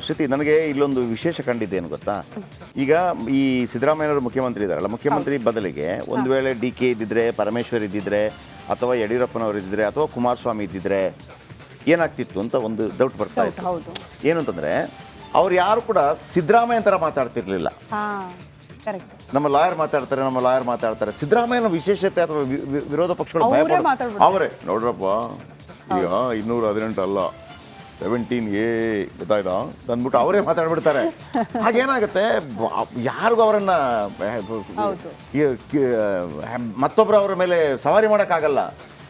ಶ್ರುತಿ, ನನಗೆ ಇಲ್ಲೊಂದು ವಿಶೇಷ ಕಂಡಿದೆ ಏನು ಗೊತ್ತಾ? ಈಗ ಈ ಸಿದ್ದರಾಮಯ್ಯನವರು ಮುಖ್ಯಮಂತ್ರಿ ಇದ್ದಾರಲ್ಲ, ಮುಖ್ಯಮಂತ್ರಿ ಬದಲಿಗೆ ಒಂದು ವೇಳೆ ಡಿ ಕೆ ಇದ್ದಿದ್ರೆ, ಪರಮೇಶ್ವರ್ ಇದ್ದಿದ್ರೆ, ಅಥವಾ ಯಡಿಯೂರಪ್ಪನವರು ಇದ್ದಿದ್ರೆ, ಅಥವಾ ಕುಮಾರಸ್ವಾಮಿ ಇದ್ದಿದ್ರೆ ಏನಾಗ್ತಿತ್ತು ಅಂತ ಒಂದು ಡೌಟ್ ಬರ್ತಾ ಇತ್ತು. ಏನು ಅಂತಂದ್ರೆ, ಅವ್ರು ಯಾರು ಕೂಡ ಸಿದ್ದರಾಮಯ್ಯ ಥರ ಮಾತಾಡ್ತಿರ್ಲಿಲ್ಲ. ನಮ್ಮ ಲಾಯರ್ ಮಾತಾಡ್ತಾರೆ, ಸಿದ್ದರಾಮಯ್ಯನ ವಿಶೇಷತೆ ಅಥವಾ ವಿರೋಧ ಪಕ್ಷಗಳು ಅವರೇ ನೋಡ್ರಪ್ಪ, ಈಗ 218 ಅಲ್ಲ 17A ಗೊತ್ತಾಯ್ತಾ ಅಂದ್ಬಿಟ್ಟು ಅವರೇ ಮಾತಾಡ್ಬಿಡ್ತಾರೆ. ಹಾಗೇನಾಗುತ್ತೆ, ಯಾರಿಗೂ ಅವರನ್ನ ಮತ್ತೊಬ್ಬರು ಅವರ ಮೇಲೆ ಸವಾರಿ ಮಾಡೋಕ್ಕಾಗಲ್ಲ.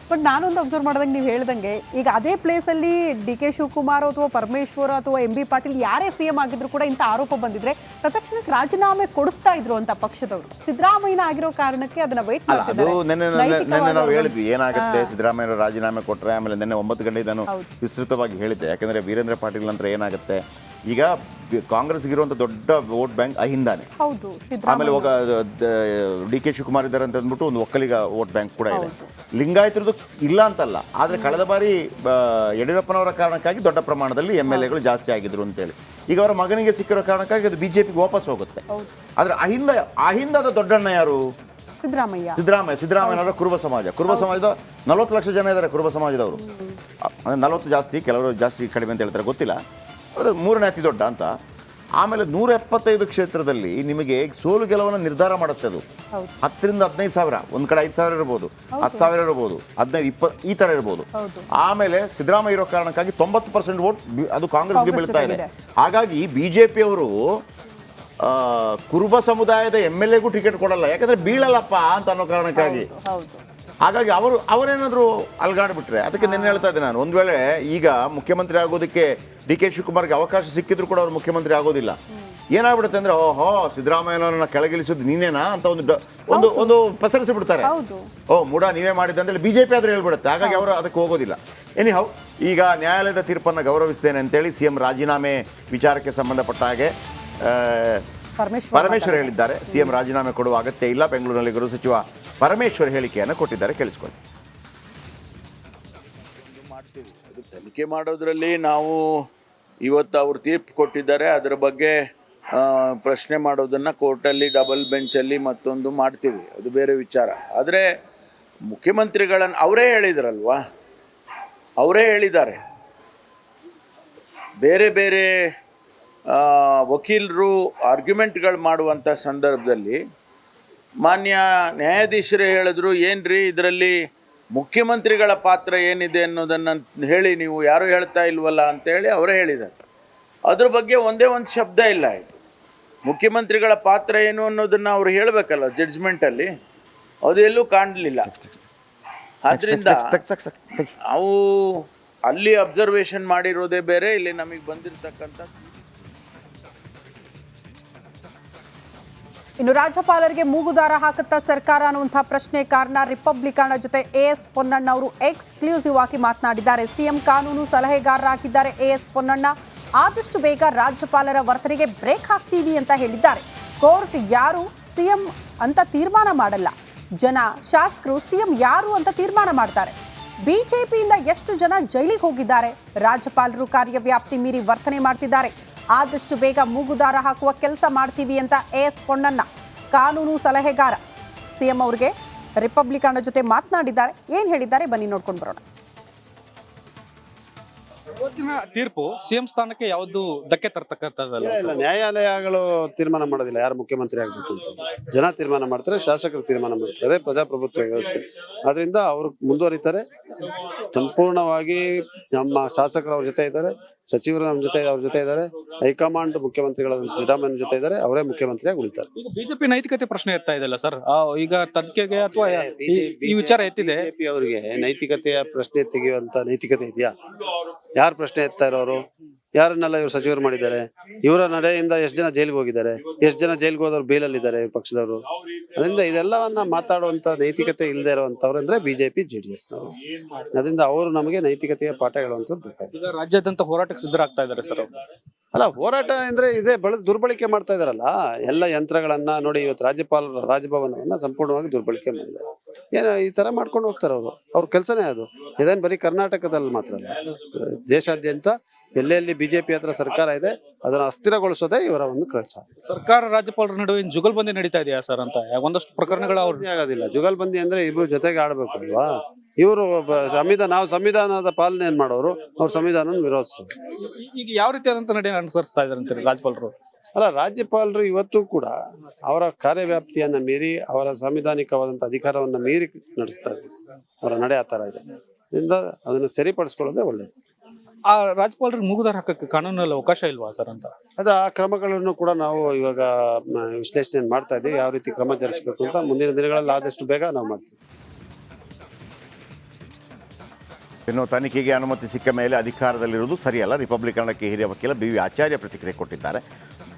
ಬಟ್ ನಾನೊಂದು ಅಬ್ಸರ್ವ್ ಮಾಡ್ದಂಗೆ ನೀವು ಹೇಳ್ದಂಗೆ, ಈಗ ಅದೇ ಪ್ಲೇಸಲ್ಲಿ ಡಿ ಕೆ ಶಿವಕುಮಾರ್ ಅಥವಾ ಪರಮೇಶ್ವರ್ ಅಥವಾ ಎಂ ಬಿ ಪಾಟೀಲ್ ಯಾರೇ ಸಿಎಂ ಆಗಿದ್ರು ಕೂಡ ಇಂಥ ಆರೋಪ ಬಂದಿದ್ರೆ ತಕ್ಷಣಕ್ಕೆ ರಾಜೀನಾಮೆ ಕೊಡಿಸ್ತಾ ಇದ್ರು ಅಂತ ಪಕ್ಷದವರು. ಸಿದ್ದರಾಮಯ್ಯನ ಆಗಿರೋ ಕಾರಣಕ್ಕೆ ಅದನ್ನ ವೇಟ್ ಮಾಡ್ತಿದ್ದಾರೆ. ಅದು ನೆನ್ನೆ ನಾವು ಹೇಳಿದ್ವಿ ಏನಾಗುತ್ತೆ ಸಿದ್ದರಾಮಯ್ಯ ರಾಜೀನಾಮೆ ಕೊಟ್ಟರೆ. ಆಮೇಲೆ ನೆನ್ನೆ 9 ಗಂಟೆಗೆ ನಾನು ವಿಸ್ತೃತವಾಗಿ ಹೇಳಿದ್ದೆ. ಯಾಕಂದ್ರೆ ವೀರೇಂದ್ರ ಪಾಟೀಲ್ ನಂತರ ಏನಾಗುತ್ತೆ, ಈಗ ಕಾಂಗ್ರೆಸ್ಗೆ ಇರುವಂತ ದೊಡ್ಡ ವೋಟ್ ಬ್ಯಾಂಕ್ ಅಹಿಂದಾನೆ. ಆಮೇಲೆ ಡಿ ಕೆ ಶಿವಕುಮಾರ್ ಇದ್ದಾರೆ ಅಂತ ಅಂದ್ಬಿಟ್ಟು ಒಂದು ಒಕ್ಕಲಿಗ ವೋಟ್ ಬ್ಯಾಂಕ್ ಕೂಡ ಇದೆ. ಲಿಂಗಾಯತರದ್ದು ಇಲ್ಲ ಅಂತಲ್ಲ, ಆದ್ರೆ ಕಳೆದ ಬಾರಿ ಯಡಿಯೂರಪ್ಪನವರ ಕಾರಣಕ್ಕಾಗಿ ದೊಡ್ಡ ಪ್ರಮಾಣದಲ್ಲಿ MLAಗಳು ಜಾಸ್ತಿ ಆಗಿದ್ರು ಅಂತೇಳಿ. ಈಗ ಅವರ ಮಗನಿಗೆ ಸಿಕ್ಕಿರೋ ಕಾರಣಕ್ಕಾಗಿ ಅದು ಬಿಜೆಪಿಗೆ ವಾಪಸ್ ಹೋಗುತ್ತೆ. ಆದ್ರೆ ಅಹಿಂದದ ದೊಡ್ಡಣ್ಣ ಯಾರು? ಸಿದ್ದರಾಮಯ್ಯನವರ ಕುರುಬ ಸಮಾಜದ 40 ಲಕ್ಷ ಜನ ಇದ್ದಾರೆ. ಕುರುಬ ಸಮಾಜದವರು 40 ಜಾಸ್ತಿ, ಕೆಲವರು ಜಾಸ್ತಿ ಕಡಿಮೆ ಅಂತ ಹೇಳ್ತಾರೆ, ಗೊತ್ತಿಲ್ಲ. ಅದು 3ನೇ ಅತಿ ದೊಡ್ಡ ಅಂತ. ಆಮೇಲೆ 175 ಕ್ಷೇತ್ರದಲ್ಲಿ ನಿಮಗೆ ಸೋಲು ಗೆಲುವನ್ನು ನಿರ್ಧಾರ ಮಾಡುತ್ತೆ. ಅದು 10 ರಿಂದ 15 ಸಾವಿರ, ಒಂದ್ ಕಡೆ 5 ಸಾವಿರ ಇರ್ಬೋದು, 10 ಸಾವಿರ ಇರ್ಬೋದು, 15, 20 ಈ ತರ ಇರ್ಬೋದು. ಆಮೇಲೆ ಸಿದ್ದರಾಮಯ್ಯ ಇರೋ ಕಾರಣಕ್ಕಾಗಿ 90% ವೋಟ್ ಅದು ಕಾಂಗ್ರೆಸ್ಗೆ ಬೀಳ್ತಾ ಇದೆ. ಹಾಗಾಗಿ ಬಿಜೆಪಿ ಅವರು ಕುರುಬ ಸಮುದಾಯದ MLAಗೂ ಟಿಕೆಟ್ ಕೊಡಲ್ಲ, ಯಾಕಂದ್ರೆ ಬೀಳಲ್ಲಪ್ಪ ಅಂತ ಅನ್ನೋ ಕಾರಣಕ್ಕಾಗಿ. ಹಾಗಾಗಿ ಅವರೇನಾದ್ರು ಅಲ್ಗಾಡ್ಬಿಟ್ರೆ, ಅದಕ್ಕೆ ನೆನ್ನೆ ಹೇಳ್ತಾ ಇದ್ದೆ ನಾನು, ಒಂದ್ ವೇಳೆ ಈಗ ಮುಖ್ಯಮಂತ್ರಿ ಆಗೋದಕ್ಕೆ ಡಿ ಕೆ ಶಿವಕುಮಾರ್ಗೆ ಅವಕಾಶ ಸಿಕ್ಕಿದ್ರು ಕೂಡ ಅವ್ರು ಮುಖ್ಯಮಂತ್ರಿ ಆಗೋದಿಲ್ಲ. ಏನಾಗ್ಬಿಡುತ್ತೆ ಅಂದ್ರೆ, ಓಹೋ ಸಿದ್ದರಾಮಯ್ಯನವರನ್ನ ಕೆಳಗಿಳಿಸೋದು ನೀನೇನಾ ಅಂತ ಒಂದು ಪಸರಿಸಿ ಬಿಡ್ತಾರೆ. ಮೂಡ ನೀವೇ ಮಾಡಿದ್ದೆ ಅಂತೇಳಿ ಬಿಜೆಪಿ ಆದ್ರೆ ಹೇಳ್ಬಿಡುತ್ತೆ. ಹಾಗಾಗಿ ಅವರು ಅದಕ್ಕೆ ಹೋಗೋದಿಲ್ಲ. ಎನಿಹೌ, ಈಗ ನ್ಯಾಯಾಲಯದ ತೀರ್ಪನ್ನು ಗೌರವಿಸ್ತೇನೆ ಅಂತೇಳಿ ಸಿಎಂ ರಾಜೀನಾಮೆ ವಿಚಾರಕ್ಕೆ ಸಂಬಂಧಪಟ್ಟ ಹಾಗೆ ಪರಮೇಶ್ವರ್ ಹೇಳಿದ್ದಾರೆ. ಸಿಎಂ ರಾಜೀನಾಮೆ ಕೊಡುವ ಅಗತ್ಯ ಇಲ್ಲ. ಬೆಂಗಳೂರಿನಲ್ಲಿ ಗೃಹ ಸಚಿವ ಪರಮೇಶ್ವರ್ ಹೇಳಿಕೆಯನ್ನು ಕೊಟ್ಟಿದ್ದಾರೆ, ಕೇಳಿಸ್ಕೊಳ್ಳಿ. ತನಿಖೆ ಮಾಡೋದ್ರಲ್ಲಿ ನಾವು ಇವತ್ತು ಅವ್ರು ತೀರ್ಪು ಕೊಟ್ಟಿದ್ದಾರೆ, ಅದರ ಬಗ್ಗೆ ಪ್ರಶ್ನೆ ಮಾಡೋದನ್ನು ಕೋರ್ಟಲ್ಲಿ, ಡಬಲ್ ಬೆಂಚಲ್ಲಿ ಮತ್ತೊಂದು ಮಾಡ್ತೀವಿ, ಅದು ಬೇರೆ ವಿಚಾರ. ಆದರೆ ಮುಖ್ಯಮಂತ್ರಿಗಳನ್ನು ಅವರೇ ಹೇಳಿದ್ರಲ್ವಾ, ಅವರೇ ಹೇಳಿದ್ದಾರೆ, ಬೇರೆ ಬೇರೆ ವಕೀಲರು ಆರ್ಗ್ಯುಮೆಂಟ್ಗಳು ಮಾಡುವಂಥ ಸಂದರ್ಭದಲ್ಲಿ ಮಾನ್ಯ ನ್ಯಾಯಾಧೀಶರೇ ಹೇಳಿದ್ರು, ಏನ್ರಿ ಇದರಲ್ಲಿ ಮುಖ್ಯಮಂತ್ರಿಗಳ ಪಾತ್ರ ಏನಿದೆ ಅನ್ನೋದನ್ನು ಹೇಳಿ, ನೀವು ಯಾರೂ ಹೇಳ್ತಾ ಇಲ್ವಲ್ಲ ಅಂತೇಳಿ ಅವರೇ ಹೇಳಿದ್ದಾರೆ. ಅದ್ರ ಬಗ್ಗೆ ಒಂದೇ ಒಂದು ಶಬ್ದ ಇಲ್ಲ. ಇದು ಮುಖ್ಯಮಂತ್ರಿಗಳ ಪಾತ್ರ ಏನು ಅನ್ನೋದನ್ನು ಅವ್ರು ಹೇಳಬೇಕಲ್ಲ ಜಡ್ಜ್ಮೆಂಟಲ್ಲಿ, ಅದು ಎಲ್ಲೂ ಕಾಣಲಿಲ್ಲ. ಆದ್ದರಿಂದ ನಾವು ಅಲ್ಲಿ ಅಬ್ಸರ್ವೇಷನ್ ಮಾಡಿರೋದೇ ಬೇರೆ, ಇಲ್ಲಿ ನಮಗೆ ಬಂದಿರತಕ್ಕಂಥ. ಇನ್ನು ರಾಜ್ಯಪಾಲರಿಗೆ ಮೂಗುದಾರ ಹಾಕುತ್ತಾ ಸರ್ಕಾರ ಅನ್ನುವಂತಹ ಪ್ರಶ್ನೆ ಕಾರಣ ರಿಪಬ್ಲಿಕನ್ ಜೊತೆ AS ಪೊನ್ನಣ್ಣ ಅವರು ಎಕ್ಸ್ಕ್ಲೂಸಿವ್ ಆಗಿ ಮಾತನಾಡಿದ್ದಾರೆ. ಸಿಎಂ ಕಾನೂನು ಸಲಹೆಗಾರರಾಗಿದ್ದಾರೆ AS ಪೊನ್ನಣ್ಣ. ಆದಷ್ಟು ಬೇಗ ರಾಜ್ಯಪಾಲರ ವರ್ತನೆಗೆ ಬ್ರೇಕ್ ಹಾಕ್ತೀವಿ ಅಂತ ಹೇಳಿದ್ದಾರೆ. ಕೋರ್ಟ್ ಯಾರು ಸಿಎಂ ಅಂತ ತೀರ್ಮಾನ ಮಾಡಲ್ಲ, ಜನ ಶಾಸಕರು ಸಿಎಂ ಯಾರು ಅಂತ ತೀರ್ಮಾನ ಮಾಡ್ತಾರೆ. ಬಿಜೆಪಿಯಿಂದ ಎಷ್ಟು ಜನ ಜೈಲಿಗೆ ಹೋಗಿದ್ದಾರೆ, ರಾಜ್ಯಪಾಲರು ಕಾರ್ಯವ್ಯಾಪ್ತಿ ಮೀರಿ ವರ್ತನೆ ಮಾಡ್ತಿದ್ದಾರೆ. ಆದಷ್ಟು ಬೇಗ ಮೂಗುದಾರ ಹಾಕುವ ಕೆಲಸ ಮಾಡ್ತೀವಿ ಅಂತ AS ಪೊನ್ನಣ್ಣ ಕಾನೂನು ಸಲಹೆಗಾರ ಸಿಎಂ ಅವರಿಗೆ ರಿಪಬ್ಲಿಕನ್ ಜೊತೆ ಮಾತನಾಡಿದ್ದಾರೆ. ಏನ್ ಹೇಳಿದ್ದಾರೆ ಬನ್ನಿ ನೋಡ್ಕೊಂಡು ಬರೋಣ. ಇವತ್ತಿನ ತೀರ್ಪು ಸಿಎಂ ಸ್ಥಾನಕ್ಕೆ ಯಾವುದು ಧಕ್ಕೆ ತರ್ತಕ್ಕಂಥದ್ದಲ್ಲ. ನ್ಯಾಯಾಲಯಗಳು ತೀರ್ಮಾನ ಮಾಡೋದಿಲ್ಲ ಯಾರು ಮುಖ್ಯಮಂತ್ರಿ ಆಗ್ಬೇಕು ಅಂತ. ಜನ ತೀರ್ಮಾನ ಮಾಡ್ತಾರೆ, ಶಾಸಕರು ತೀರ್ಮಾನ ಮಾಡ್ತಾರೆ. ಅದೇ ಪ್ರಜಾಪ್ರಭುತ್ವ ವ್ಯವಸ್ಥೆ. ಆದ್ರಿಂದ ಅವರು ಮುಂದುವರಿತಾರೆ. ಸಂಪೂರ್ಣವಾಗಿ ನಮ್ಮ ಶಾಸಕರು ಅವ್ರ ಜೊತೆ ಇದ್ದಾರೆ, ಸಚಿವರು ನಮ್ಮ ಜೊತೆ ಅವ್ರ ಜೊತೆ ಇದ್ದಾರೆ, ಹೈಕಮಾಂಡ್ ಮುಖ್ಯಮಂತ್ರಿಗಳಾದ ಸಿದ್ದರಾಮಯ್ಯ ಜೊತೆ ಇದ್ದಾರೆ, ಅವರೇ ಮುಖ್ಯಮಂತ್ರಿಯಾಗಿ ಉಳಿತಾರೆ. ಈಗ ಬಿಜೆಪಿ ನೈತಿಕತೆ ಪ್ರಶ್ನೆ ಎತ್ತಾ ಇದೆಯಲ್ಲ ಸರ್, ಈಗ ತನಿಖೆಗೆ ಅಥವಾ ಈ ವಿಚಾರ ಎತ್ತಿದೆ. ಬಿಜೆಪಿ ಅವರಿಗೆ ನೈತಿಕತೆಯ ಪ್ರಶ್ನೆ ತೆಗೆಯುವಂತ ನೈತಿಕತೆ ಇದೆಯಾ? ಯಾರು ಪ್ರಶ್ನೆ ಎತ್ತಾ ಇರೋರು? ಯಾರನ್ನೆಲ್ಲ ಇವ್ರು ಸಚಿವರು ಮಾಡಿದ್ದಾರೆ? ಇವರ ನಡೆಯಿಂದ ಎಷ್ಟು ಜನ ಜೈಲಿಗೆ ಹೋಗಿದ್ದಾರೆ? ಎಷ್ಟು ಜನ ಜೈಲಿಗೆ ಹೋದವ್ರು ಬೇಲಲ್ಲಿದ್ದಾರೆ ಪಕ್ಷದವರು? ಅದರಿಂದ ಇದೆಲ್ಲವನ್ನ ಮಾತಾಡುವಂತ ನೈತಿಕತೆ ಇಲ್ಲದೆ ಇರುವಂತವ್ರು ಅಂದ್ರೆ ಬಿಜೆಪಿ JDS ನವರು. ಅದರಿಂದ ಅವರು ನಮಗೆ ನೈತಿಕತೆಯ ಪಾಠ ಹೇಳುವಂತದ್ದು ಬೇಕಾಗಿದೆ. ಈಗ ರಾಜ್ಯಾದ್ಯಂತ ಹೋರಾಟಕ್ಕೆ ಸಿದ್ಧರಾಗ್ತಾ ಇದ್ದಾರೆ ಸರ್. ಅಲ್ಲ, ಹೋರಾಟ ಅಂದ್ರೆ ಇದೇ ದುರ್ಬಳಕೆ ಮಾಡ್ತಾ ಇದಾರಲ್ಲ ಎಲ್ಲ ಯಂತ್ರಗಳನ್ನ. ನೋಡಿ, ಇವತ್ತು ರಾಜ್ಯಪಾಲರು ರಾಜಭವನವನ್ನ ಸಂಪೂರ್ಣವಾಗಿ ದುರ್ಬಳಕೆ ಮಾಡಿದ್ದಾರೆ. ಏನೋ ಈ ತರ ಮಾಡ್ಕೊಂಡು ಹೋಗ್ತಾರೆ ಅವ್ರ ಕೆಲಸನೇ ಅದು. ಇದೇನು ಬರೀ ಕರ್ನಾಟಕದಲ್ಲಿ ಮಾತ್ರ ಅಲ್ಲ, ದೇಶಾದ್ಯಂತ ಎಲ್ಲೆಲ್ಲಿ ಬಿಜೆಪಿ ಹತ್ರ ಸರ್ಕಾರ ಇದೆ ಅದನ್ನ ಅಸ್ಥಿರಗೊಳಿಸೋದೇ ಇವರ ಒಂದು ಕೆಲಸ. ಸರ್ಕಾರ ರಾಜ್ಯಪಾಲರ ನಡುವೆ ಜುಗಲ್ಬಂದಿ ನಡೀತಾ ಇದೆಯಾ ಸರ್ ಅಂತ ಒಂದಷ್ಟು ಪ್ರಕರಣಗಳು ಅವ್ರು ಆಗೋದಿಲ್ಲ. ಜುಗಲ್ಬಂದಿ ಅಂದ್ರೆ ಇಬ್ರು ಜೊತೆಗೆ ಆಡ್ಬೇಕು ಅಲ್ವಾ. ಇವರು ನಾವು ಸಂವಿಧಾನದ ಪಾಲನೆ ಮಾಡೋರು, ಅವ್ರ ಸಂವಿಧಾನ ವಿರೋಧಿಸೋರು. ಈಗ ಯಾವ ರೀತಿಯಾದಂತ ನಡೆ ಅನುಸರಿಸ್ತಾ ಇದ್ದಾರೆ ಅಂತೀರಿ ರಾಜ್ಯಪಾಲರು? ಅಲ್ಲ, ರಾಜ್ಯಪಾಲರು ಇವತ್ತು ಕೂಡ ಅವರ ಕಾರ್ಯವ್ಯಾಪ್ತಿಯನ್ನ ಮೀರಿ, ಅವರ ಸಾಂವಿಧಾನಿಕವಾದಂತ ಅಧಿಕಾರವನ್ನ ಮೀರಿ ನಡೆಸ್ತಾ ಇದ್ದಾರೆ. ಅವರ ನಡೆ ಆ ತರ ಇದೆ. ಇದರಿಂದ ಅದನ್ನ ಸರಿಪಡಿಸ್ಕೊಳ್ಳೋದೇ ಒಳ್ಳೇದು. ಆ ರಾಜ್ಯಪಾಲರಿಗೆ ಮೂಗುದಾರ ಹಾಕಕ್ಕೆ ಕಾನೂನಲ್ಲಿ ಅವಕಾಶ ಇಲ್ವಾ ಸರ್ ಅಂತ? ಆ ಕ್ರಮಗಳನ್ನು ಕೂಡ ನಾವು ಇವಾಗ ವಿಶ್ಲೇಷಣೆ ಮಾಡ್ತಾ ಇದ್ದೀವಿ. ಯಾವ ರೀತಿ ಕ್ರಮ ಜರುಗಿಸಬೇಕು ಅಂತ ಮುಂದಿನ ದಿನಗಳಲ್ಲಿ ಆದಷ್ಟು ಬೇಗ ನಾವು ಮಾಡ್ತೀವಿ. ಇನ್ನು ತನಿಖೆಗೆ ಅನುಮತಿ ಸಿಕ್ಕ ಮೇಲೆ ಅಧಿಕಾರದಲ್ಲಿರುವುದು ಸರಿಯಲ್ಲ. ರಿಪಬ್ಲಿಕನ್ನಕ್ಕೆ ಹಿರಿಯ ವಕೀಲ BV ಆಚಾರ್ಯ ಪ್ರತಿಕ್ರಿಯೆ ಕೊಟ್ಟಿದ್ದಾರೆ.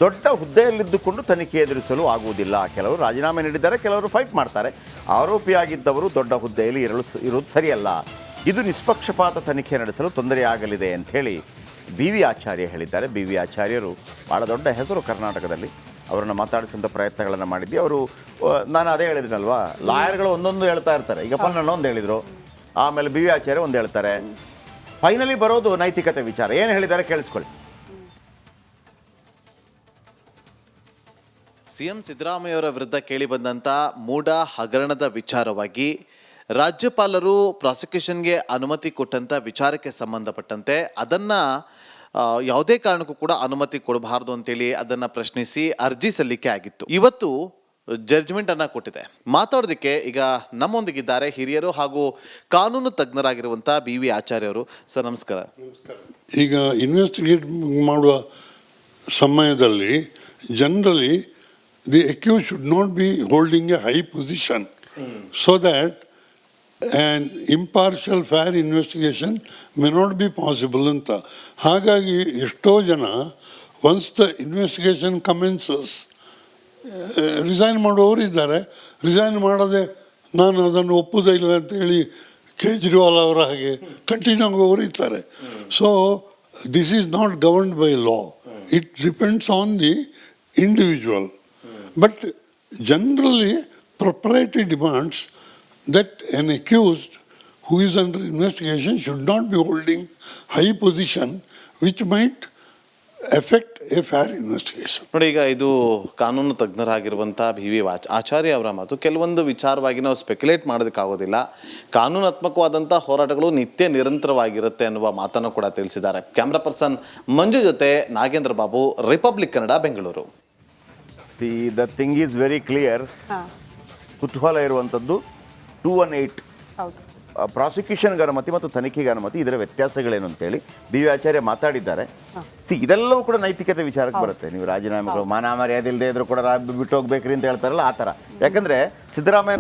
ದೊಡ್ಡ ಹುದ್ದೆಯಲ್ಲಿದ್ದುಕೊಂಡು ತನಿಖೆ ಎದುರಿಸಲು ಆಗುವುದಿಲ್ಲ. ಕೆಲವರು ರಾಜೀನಾಮೆ ನೀಡಿದ್ದಾರೆ, ಕೆಲವರು ಫೈಟ್ ಮಾಡ್ತಾರೆ. ಆರೋಪಿಯಾಗಿದ್ದವರು ದೊಡ್ಡ ಹುದ್ದೆಯಲ್ಲಿ ಇರುವುದು ಸರಿಯಲ್ಲ. ಇದು ನಿಷ್ಪಕ್ಷಪಾತ ತನಿಖೆ ನಡೆಸಲು ತೊಂದರೆಯಾಗಲಿದೆ ಅಂತ ಹೇಳಿ BV ಆಚಾರ್ಯ ಹೇಳಿದ್ದಾರೆ. BV ಆಚಾರ್ಯರು ಭಾಳ ದೊಡ್ಡ ಹೆಸರು ಕರ್ನಾಟಕದಲ್ಲಿ. ಅವರನ್ನು ಮಾತಾಡಿಸುವಂಥ ಪ್ರಯತ್ನಗಳನ್ನು ಮಾಡಿದ್ವಿ. ಅವರು ನಾನು ಅದೇ ಹೇಳಿದ್ನಲ್ವಾ, ಲಾಯರ್ಗಳು ಒಂದೊಂದು ಹೇಳ್ತಾ ಇರ್ತಾರೆ. ಈಗ ಪೊನ್ನಣ್ಣ ಒಂದು ಹೇಳಿದರು, ಆಮೇಲೆ BV ಆಚಾರ್ಯ ಒಂದು ಹೇಳ್ತಾರೆ. ಫೈನಲಿ ಬರೋದು ನೈತಿಕತೆ ವಿಚಾರ. ಏನು ಹೇಳಿದ್ದಾರೆ ಕೇಳಿಸ್ಕೊಳ್ಳಿ. ಸಿಎಂ ಸಿದ್ದರಾಮಯ್ಯವರ ವಿರುದ್ಧ ಕೇಳಿಬಂದಂಥ ಮೂಢ ಹಗರಣದ ವಿಚಾರವಾಗಿ ರಾಜ್ಯಪಾಲರು ಪ್ರಾಸಿಕ್ಯೂಷನ್ಗೆ ಅನುಮತಿ ಕೊಟ್ಟಂಥ ವಿಚಾರಕ್ಕೆ ಸಂಬಂಧಪಟ್ಟಂತೆ ಅದನ್ನು ಯಾವುದೇ ಕಾರಣಕ್ಕೂ ಕೂಡ ಅನುಮತಿ ಕೊಡಬಾರ್ದು ಅಂತೇಳಿ ಅದನ್ನು ಪ್ರಶ್ನಿಸಿ ಅರ್ಜಿ ಸಲ್ಲಿಕೆ ಆಗಿತ್ತು. ಇವತ್ತು ಜಡ್ಜ್ಮೆಂಟ್ ಅನ್ನ ಕೊಟ್ಟಿದೆ. ಮಾತಾಡೋದಕ್ಕೆ ಈಗ ನಮ್ಮೊಂದಿಗಿದ್ದಾರೆ ಹಿರಿಯರು ಹಾಗೂ ಕಾನೂನು ತಜ್ಞರಾಗಿರುವಂಥ BV ಆಚಾರ್ಯ ಅವರು. ಸರ್ ನಮಸ್ಕಾರ. ಈಗ ಇನ್ವೆಸ್ಟಿಗೇಟ್ ಮಾಡುವ ಸಮಯದಲ್ಲಿ generally the accused should not be holding a high position so that an impartial fair investigation may not be possible ಅಂತ. ಹಾಗಾಗಿ ಎಷ್ಟೋ ಜನ once the investigation commences resign ಮಾಡುವವರು ಇದ್ದಾರೆ. ರಿಸೈನ್ ಮಾಡದೆ ನಾನು ಅದನ್ನು ಒಪ್ಪುವುದೇ ಇಲ್ಲ ಅಂತೇಳಿ ಕೇಜ್ರಿವಾಲ್ ಅವರ ಹಾಗೆ ಕಂಟಿನ್ಯೂ ಆಗುವವರು ಇದ್ದಾರೆ. So this is not governed by law. It depends on the individual. But generally proprietary demands that an accused who is under investigation should not be holding high position which might affect a fair investigation. ನೋಡಿ, ಈಗ ಇದು ಕಾನೂನು ತಜ್ಞರಾಗಿರುವಂಥ BV ಆಚಾರ್ಯ ಅವರ ಮಾತು. ಕೆಲವೊಂದು ವಿಚಾರವಾಗಿ ನಾವು speculate ಮಾಡೋದಕ್ಕಾಗೋದಿಲ್ಲ. ಕಾನೂನಾತ್ಮಕವಾದಂಥ ಹೋರಾಟಗಳು ನಿತ್ಯ ನಿರಂತರವಾಗಿರುತ್ತೆ ಅನ್ನುವ ಮಾತನ್ನು ಕೂಡ ತಿಳಿಸಿದ್ದಾರೆ. ಕ್ಯಾಮ್ರಾ ಪರ್ಸನ್ ಮಂಜು ಜೊತೆ Nagendra Babu, republic Kannada, Bengaluru. The thing is very clear. ಕುತೂಹಲ ಇರುವಂಥದ್ದು 218 ಪ್ರಾಸಿಕ್ಯೂಷನ್ಗೆ ಅನುಮತಿ ಮತ್ತು ತನಿಖೆಗೆ ಅನುಮತಿ, ಇದರ ವ್ಯತ್ಯಾಸಗಳೇನು ಅಂತೇಳಿ BV ಆಚಾರ್ಯ ಮಾತಾಡಿದ್ದಾರೆ. ಇದೆಲ್ಲವೂ ಕೂಡ ನೈತಿಕತೆ ವಿಚಾರಕ್ಕೆ ಬರುತ್ತೆ. ನೀವು ರಾಜೀನಾಮೆಗಳು ಮಾನ ಮರ್ಯಾದೆ ಇಲ್ಲದೆ ಇದ್ರೂ ಕೂಡ ಬಿಟ್ಟು ಹೋಗ್ಬೇಕ್ರಿ ಅಂತ ಹೇಳ್ತಾರಲ್ಲ, ಆ ಥರ. ಯಾಕಂದರೆ ಸಿದ್ದರಾಮಯ್ಯ